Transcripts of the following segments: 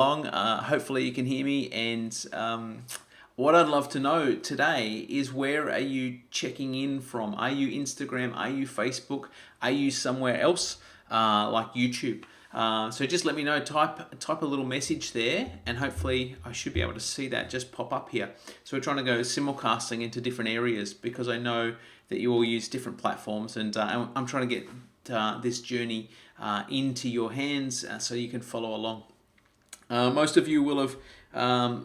along. Hopefully you can hear me, and what I'd love to know today is, where are you checking in from? Are you Instagram? Are you Facebook? Are you somewhere else like YouTube? So just let me know. Type a little message there, and hopefully I should be able to see that just pop up here. So we're trying to go simulcasting into different areas, because I know that you all use different platforms, and I'm trying to get this journey into your hands so you can follow along. Most of you will have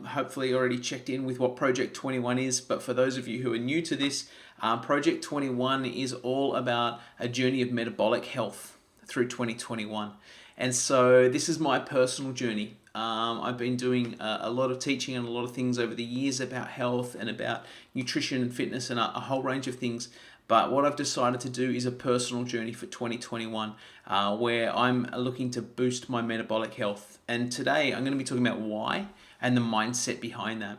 hopefully already checked in with what Project 21 is, but for those of you who are new to this, Project 21 is all about a journey of metabolic health through 2021. And so this is my personal journey. I've been doing a lot of teaching and a lot of things over the years about health and about nutrition and fitness and a whole range of things. But what I've decided to do is a personal journey for 2021, where I'm looking to boost my metabolic health. And today I'm going to be talking about why and the mindset behind that.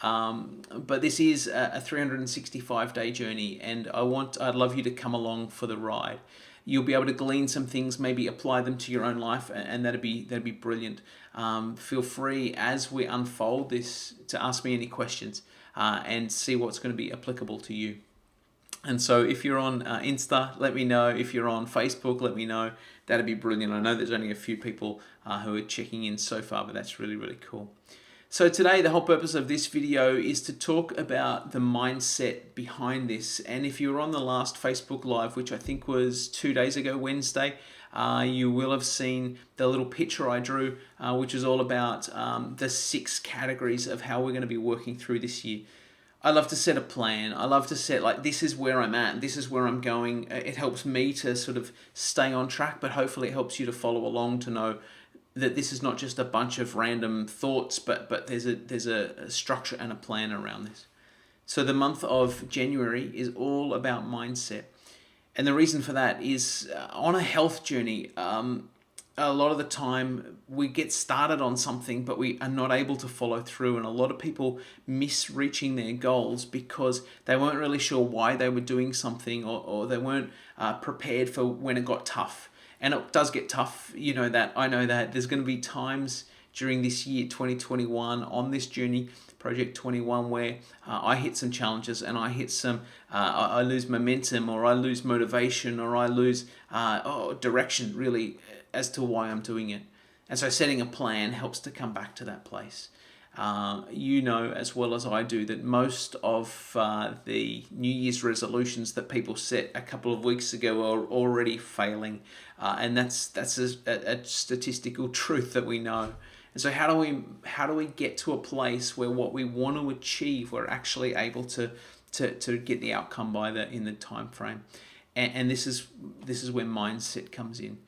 But this is a 365-day journey, and I'd love you to come along for the ride. You'll be able to glean some things, maybe apply them to your own life, and that'd be brilliant. Feel free, as we unfold this, to ask me any questions and see what's going to be applicable to you. And so if you're on Insta, let me know. If you're on Facebook, let me know. That'd be brilliant. I know there's only a few people who are checking in so far, but that's really, really cool. So today, the whole purpose of this video is to talk about the mindset behind this. And if you were on the last Facebook Live, which I think was 2 days ago, Wednesday, you will have seen the little picture I drew, which is all about the 6 categories of how we're going to be working through this year. I love to set a plan. I love to set, like, this is where I'm at, this is where I'm going. It helps me to sort of stay on track, but hopefully it helps you to follow along, to know that this is not just a bunch of random thoughts, but there's a structure and a plan around this. So the month of January is all about mindset. And the reason for that is, on a health journey, a lot of the time we get started on something, but we are not able to follow through. And a lot of people miss reaching their goals because they weren't really sure why they were doing something, or they weren't prepared for when it got tough. And it does get tough. You know that. I know that. There's going to be times during this year, 2021, on this journey, Project 21, where I hit some challenges, and I hit some, I lose momentum, or I lose motivation, or I lose direction, really, as to why I'm doing it. And so setting a plan helps to come back to that place. You know as well as I do that most of the New Year's resolutions that people set a couple of weeks ago are already failing. And that's a statistical truth that we know. And so how do we get to a place where what we want to achieve, we're actually able to get the outcome in the time frame? And this is where mindset comes in.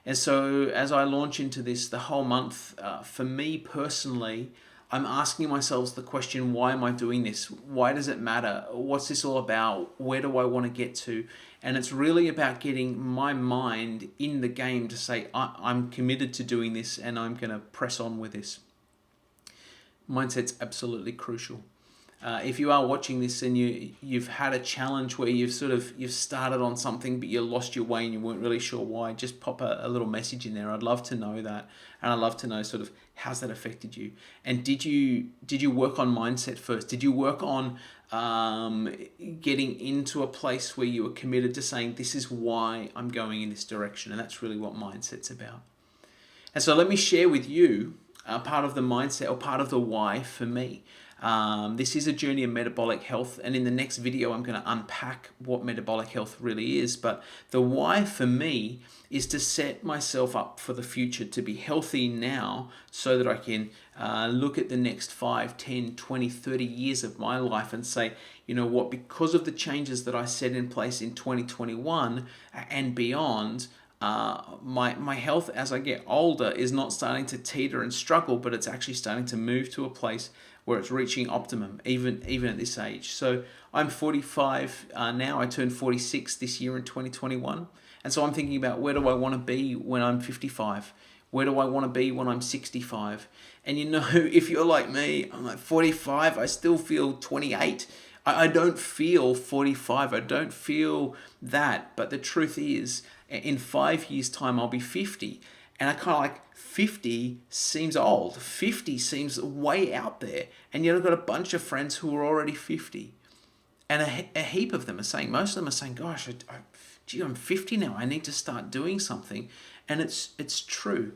And so as I launch into this, the whole month, for me personally, I'm asking myself the question, why am I doing this? Why does it matter? What's this all about? Where do I want to get to? And it's really about getting my mind in the game to say, I'm committed to doing this, and I'm going to press on with this. Mindset's absolutely crucial. If you are watching this and you've had a challenge where you've started on something but you lost your way and you weren't really sure why, just pop a little message in there. I'd love to know that, and I'd love to know sort of how's that affected you. And did you work on mindset first? Did you work on getting into a place where you were committed to saying, this is why I'm going in this direction? And that's really what mindset's about. And so let me share with you part of the mindset, or part of the why for me. This is a journey of metabolic health, and in the next video I'm going to unpack what metabolic health really is. But the why for me is to set myself up for the future, to be healthy now, so that I can look at the next 5, 10, 20, 30 years of my life and say, you know what, because of the changes that I set in place in 2021 and beyond, my health as I get older is not starting to teeter and struggle, but it's actually starting to move to a place where it's reaching optimum, even at this age. So I'm 45 now. I turned 46 this year in 2021. And so I'm thinking about, where do I want to be when I'm 55? Where do I want to be when I'm 65? And you know, if you're like me, I'm like 45, I still feel 28. I don't feel 45. I don't feel that. But the truth is, in 5 years' time, I'll be 50. And I kind of like 50 seems old. 50 seems way out there. And yet I've got a bunch of friends who are already 50. And a heap of them are saying, most of them are saying, gosh, gee, I'm 50 now. I need to start doing something. And it's true.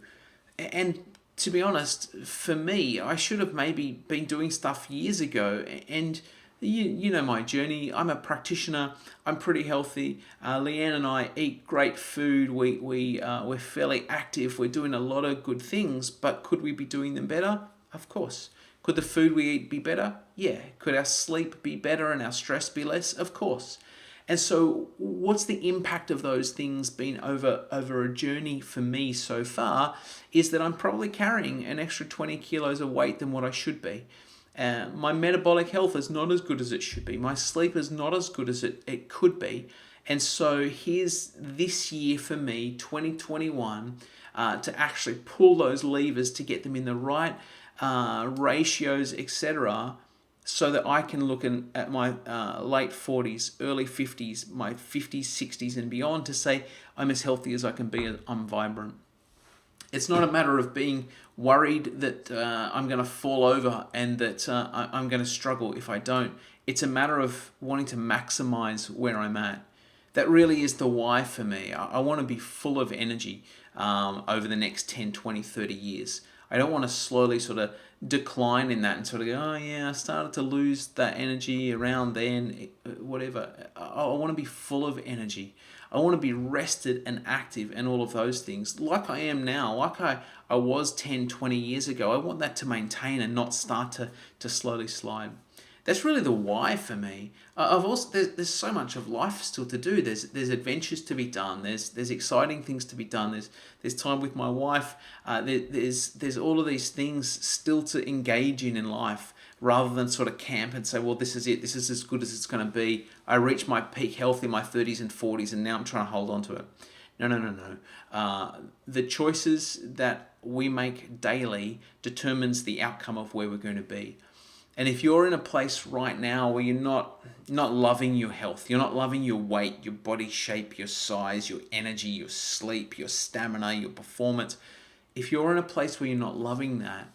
And to be honest, for me, I should have maybe been doing stuff years ago. And you know my journey. I'm a practitioner. I'm pretty healthy. Leanne and I eat great food. We're fairly active. We're doing a lot of good things. But could we be doing them better? Of course. Could the food we eat be better? Yeah. Could our sleep be better and our stress be less? Of course. And so, what's the impact of those things been over a journey for me so far? Is that I'm probably carrying an extra 20 kilos of weight than what I should be. My metabolic health is not as good as it should be. My sleep is not as good as it could be. And so, here's this year for me, 2021, to actually pull those levers to get them in the right ratios, etc., so that I can look at my late 40s, early 50s, my 50s, 60s and beyond to say I'm as healthy as I can be, I'm vibrant. It's not a matter of being worried that I'm going to fall over and that I'm going to struggle if I don't. It's a matter of wanting to maximize where I'm at. That really is the why for me. I want to be full of energy over the next 10, 20, 30 years. I don't want to slowly sort of decline in that and sort of go, oh yeah, I started to lose that energy around then, whatever. I want to be full of energy. I want to be rested and active and all of those things like I am now, like I was 10, 20 years ago. I want that to maintain and not start to slowly slide. That's really the why for me. I've also there's so much of life still to do. There's adventures to be done. There's exciting things to be done. There's time with my wife. There's all of these things still to engage in life, rather than sort of camp and say, well, this is it. This is as good as it's going to be. I reached my peak health in my 30s and 40s, and now I'm trying to hold on to it. No. The choices that we make daily determines the outcome of where we're going to be. And if you're in a place right now where you're not loving your health, you're not loving your weight, your body shape, your size, your energy, your sleep, your stamina, your performance, if you're in a place where you're not loving that,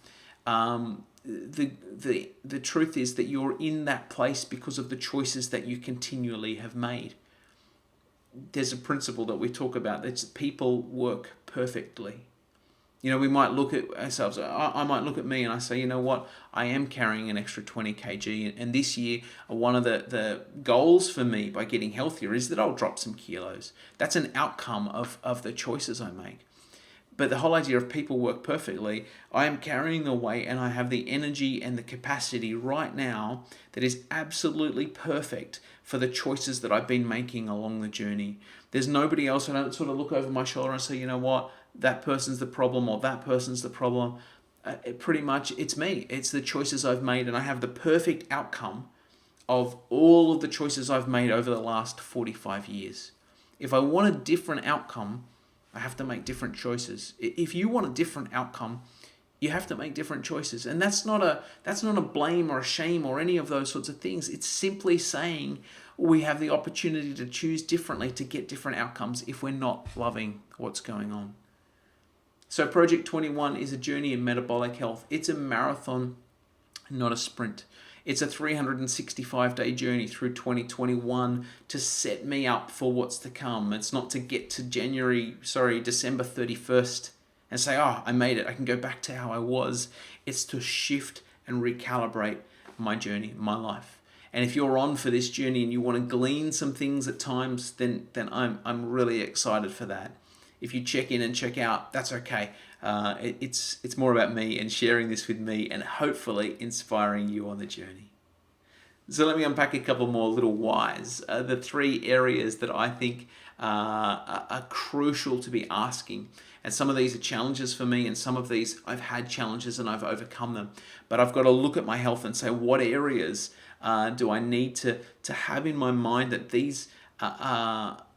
the truth is that you're in that place because of the choices that you continually have made. There's a principle that we talk about that's people work perfectly. You know, we might look at ourselves, I might look at me and I say, you know what, I am carrying an extra 20 kg. And this year, one of the goals for me by getting healthier is that I'll drop some kilos. That's an outcome of the choices I make. But the whole idea of people work perfectly, I am carrying the weight and I have the energy and the capacity right now that is absolutely perfect for the choices that I've been making along the journey. There's nobody else. I don't sort of look over my shoulder and say, you know what, that person's the problem or that person's the problem. Pretty much it's me. It's the choices I've made, and I have the perfect outcome of all of the choices I've made over the last 45 years. If I want a different outcome, I have to make different choices. If you want a different outcome, you have to make different choices. And that's not a blame or a shame or any of those sorts of things. It's simply saying we have the opportunity to choose differently to get different outcomes if we're not loving what's going on. So Project 21 is a journey in metabolic health. It's a marathon, not a sprint. It's a 365-day journey through 2021 to set me up for what's to come. It's not to get to December 31st and say, oh, I made it. I can go back to how I was. It's to shift and recalibrate my journey, my life. And if you're on for this journey and you want to glean some things at times, then I'm really excited for that. If you check in and check out, that's okay. It's more about me and sharing this with me and hopefully inspiring you on the journey. So let me unpack a couple more little whys. The three areas that I think are crucial to be asking. And some of these are challenges for me, and some of these I've had challenges and I've overcome them. But I've got to look at my health and say, what areas do I need to have in my mind that these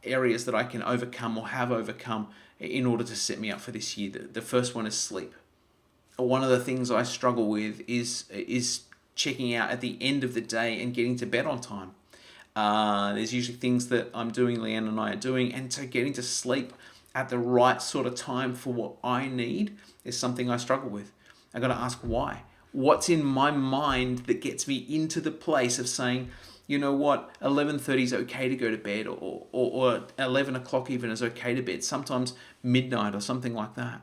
areas that I can overcome or have overcome in order to set me up for this year. The first one is sleep. One of the things I struggle with is checking out at the end of the day and getting to bed on time. There's usually things that I'm doing, Leanne and I are doing, and so getting to sleep at the right sort of time for what I need is something I struggle with. I got to ask why. What's in my mind that gets me into the place of saying, you know what, 11:30 is okay to go to bed, or 11 o'clock even is okay to bed, sometimes midnight or something like that.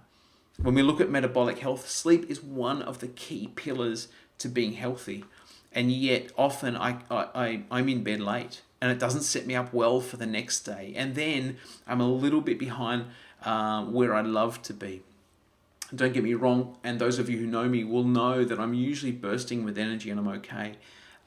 When we look at metabolic health, sleep is one of the key pillars to being healthy. And yet often I'm in bed late and it doesn't set me up well for the next day. And then I'm a little bit behind where I'd love to be. Don't get me wrong, and those of you who know me will know that I'm usually bursting with energy and I'm okay.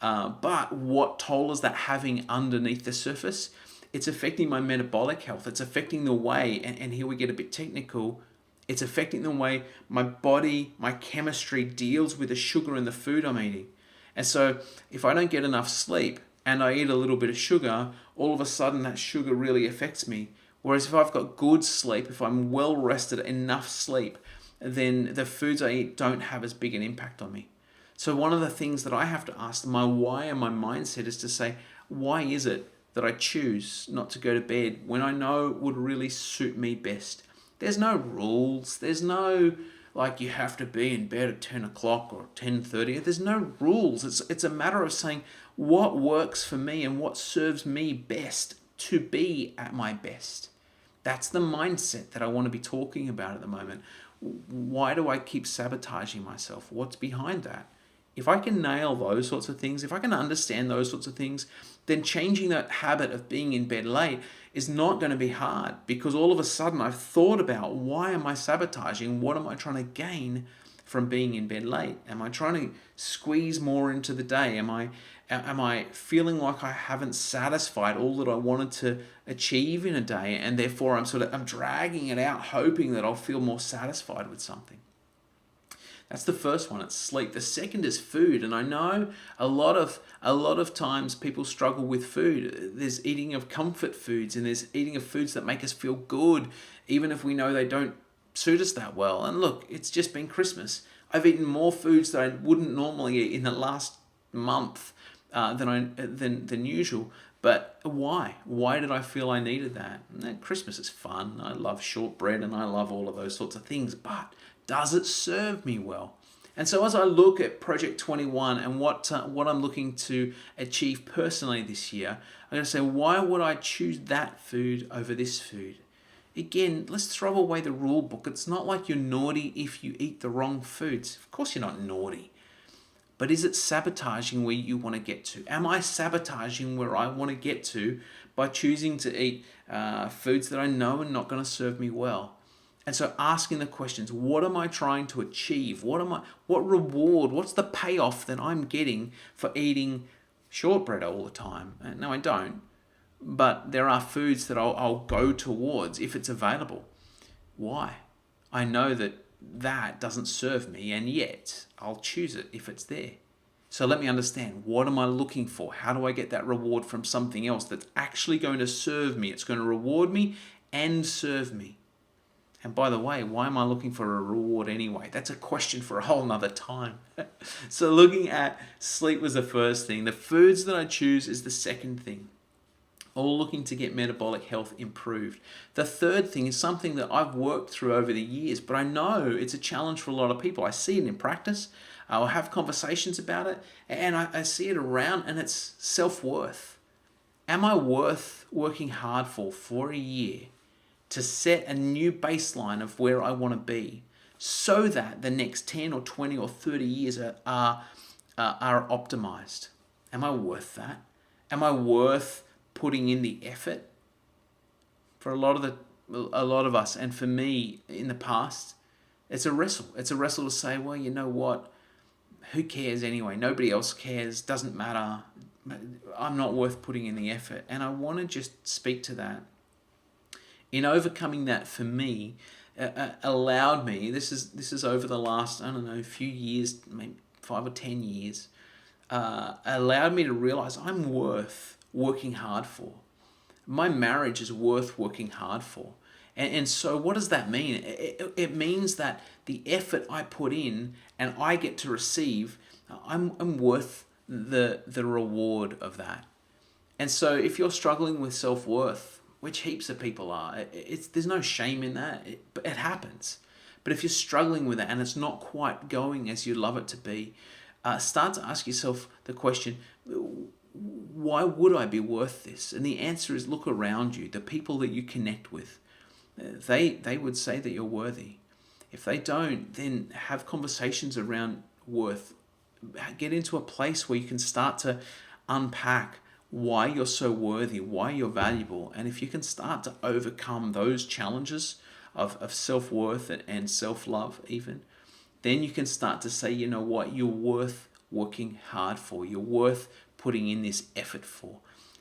But what toll is that having underneath the surface? It's affecting my metabolic health. It's affecting the way, and here we get a bit technical, it's affecting the way my body, my chemistry deals with the sugar in the food I'm eating. And so if I don't get enough sleep and I eat a little bit of sugar, all of a sudden that sugar really affects me. Whereas if I've got good sleep, if I'm well rested, enough sleep, then the foods I eat don't have as big an impact on me. So one of the things that I have to ask my why and my mindset is to say, why is it that I choose not to go to bed when I know it would really suit me best? There's no rules. There's no like you have to be in bed at 10 o'clock or 10:30. There's no rules. It's a matter of saying what works for me and what serves me best to be at my best. That's the mindset that I want to be talking about at the moment. Why do I keep sabotaging myself? What's behind that? If I can nail those sorts of things, if I can understand those sorts of things, then changing that habit of being in bed late is not going to be hard, because all of a sudden I've thought about, why am I sabotaging? What am I trying to gain from being in bed late? Am I trying to squeeze more into the day? Am I feeling like I haven't satisfied all that I wanted to achieve in a day, and therefore I'm dragging it out, hoping that I'll feel more satisfied with something? That's the first one, it's sleep. The second is food, and I know a lot of times people struggle with food. There's eating of comfort foods, and there's eating of foods that make us feel good, even if we know they don't suit us that well. And look, it's just been Christmas. I've eaten more foods that I wouldn't normally eat in the last month than usual. But why? Why did I feel I needed that? Christmas is fun. I love shortbread and I love all of those sorts of things, but does it serve me well? And so as I look at Project 21 and what I'm looking to achieve personally this year, I'm going to say, why would I choose that food over this food? Again, let's throw away the rule book. It's not like you're naughty if you eat the wrong foods. Of course you're not naughty. But is it sabotaging where you want to get to? Am I sabotaging where I want to get to by choosing to eat foods that I know are not going to serve me well? And so asking the questions, what am I trying to achieve? What reward, what's the payoff that I'm getting for eating shortbread all the time? No, I don't. But there are foods that I'll go towards if it's available. Why? I know that doesn't serve me, and yet I'll choose it if it's there. So let me understand, what am I looking for? How do I get that reward from something else that's actually going to serve me? It's going to reward me and serve me. And by the way, why am I looking for a reward anyway? That's a question for a whole nother time. So looking at sleep was the first thing. The foods that I choose is the second thing. All looking to get metabolic health improved. The third thing is something that I've worked through over the years, but I know it's a challenge for a lot of people. I see it in practice. I'll have conversations about it, and I see it around, and it's self-worth. Am I worth working hard for a year to set a new baseline of where I want to be, so that the next 10 or 20 or 30 years are optimized? Am I worth that? Am I worth putting in the effort? For a lot of us, and for me in the past, it's a wrestle. It's a wrestle to say, well, you know what? Who cares anyway? Nobody else cares. Doesn't matter. I'm not worth putting in the effort. And I want to just speak to that. In overcoming that, for me, allowed me. This is over the last, I don't know, few years, maybe 5 or 10 years. Allowed me to realize I'm worth working hard for. My marriage is worth working hard for. And so what does that mean? It means that the effort I put in and I get to receive, I'm worth the reward of that. And so if you're struggling with self-worth, which heaps of people are. There's no shame in that, but it happens. But if you're struggling with it and it's not quite going as you'd love it to be, start to ask yourself the question, why would I be worth this? And the answer is, look around you. The people that you connect with, they would say that you're worthy. If they don't, then have conversations around worth. Get into a place where you can start to unpack why you're so worthy, why you're valuable. And if you can start to overcome those challenges of self-worth and self-love even, then you can start to say, you know what, you're worth working hard for. You're worth putting in this effort for,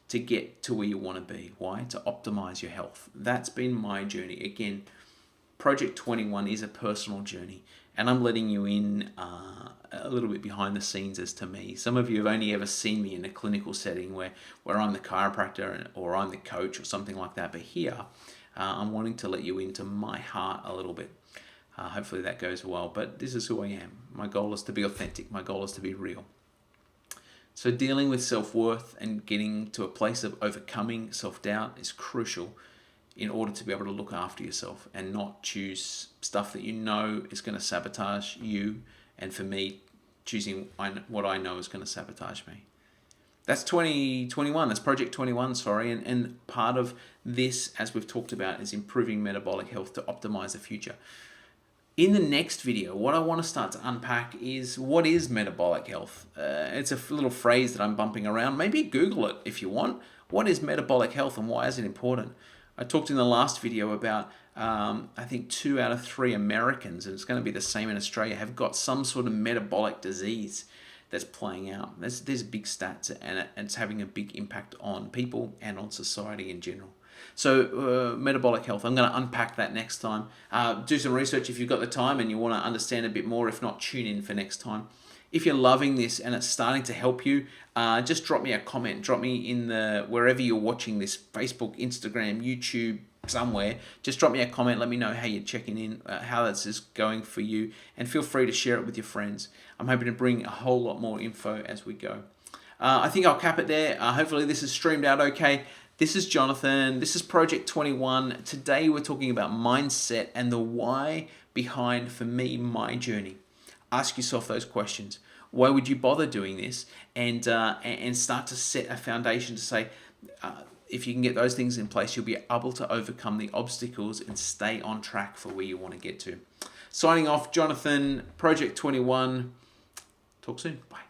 to get to where you want to be. Why? To optimize your health. That's been my journey. Again, Project 21 is a personal journey, and I'm letting you in a little bit behind the scenes as to me. Some of you have only ever seen me in a clinical setting where I'm the chiropractor or I'm the coach or something like that. But here, I'm wanting to let you into my heart a little bit. Hopefully that goes well, but this is who I am. My goal is to be authentic. My goal is to be real. So dealing with self-worth and getting to a place of overcoming self-doubt is crucial in order to be able to look after yourself and not choose stuff that you know is going to sabotage you. And for me, choosing what I know is going to sabotage me. That's 2021. That's Project 21, sorry. And part of this, as we've talked about, is improving metabolic health to optimize the future. In the next video, what I want to start to unpack is, what is metabolic health? It's a little phrase that I'm bumping around. Maybe Google it if you want. What is metabolic health and why is it important? I talked in the last video about, I think 2 out of 3 Americans, and it's going to be the same in Australia, have got some sort of metabolic disease that's playing out. There's big stats, and it's having a big impact on people and on society in general. So metabolic health, I'm going to unpack that next time. Do some research if you've got the time and you want to understand a bit more. If not, tune in for next time. If you're loving this and it's starting to help you, just drop me a comment. Drop me in wherever you're watching this, Facebook, Instagram, YouTube, somewhere. Just drop me a comment. Let me know how you're checking in, how this is going for you, and feel free to share it with your friends. I'm hoping to bring a whole lot more info as we go. I think I'll cap it there. Hopefully this is streamed out okay. This is Jonathan. This is Project 21. Today we're talking about mindset and the why behind, for me, my journey. Ask yourself those questions. Why would you bother doing this? And start to set a foundation to say, if you can get those things in place, you'll be able to overcome the obstacles and stay on track for where you want to get to. Signing off, Jonathan, Project 21. Talk soon. Bye.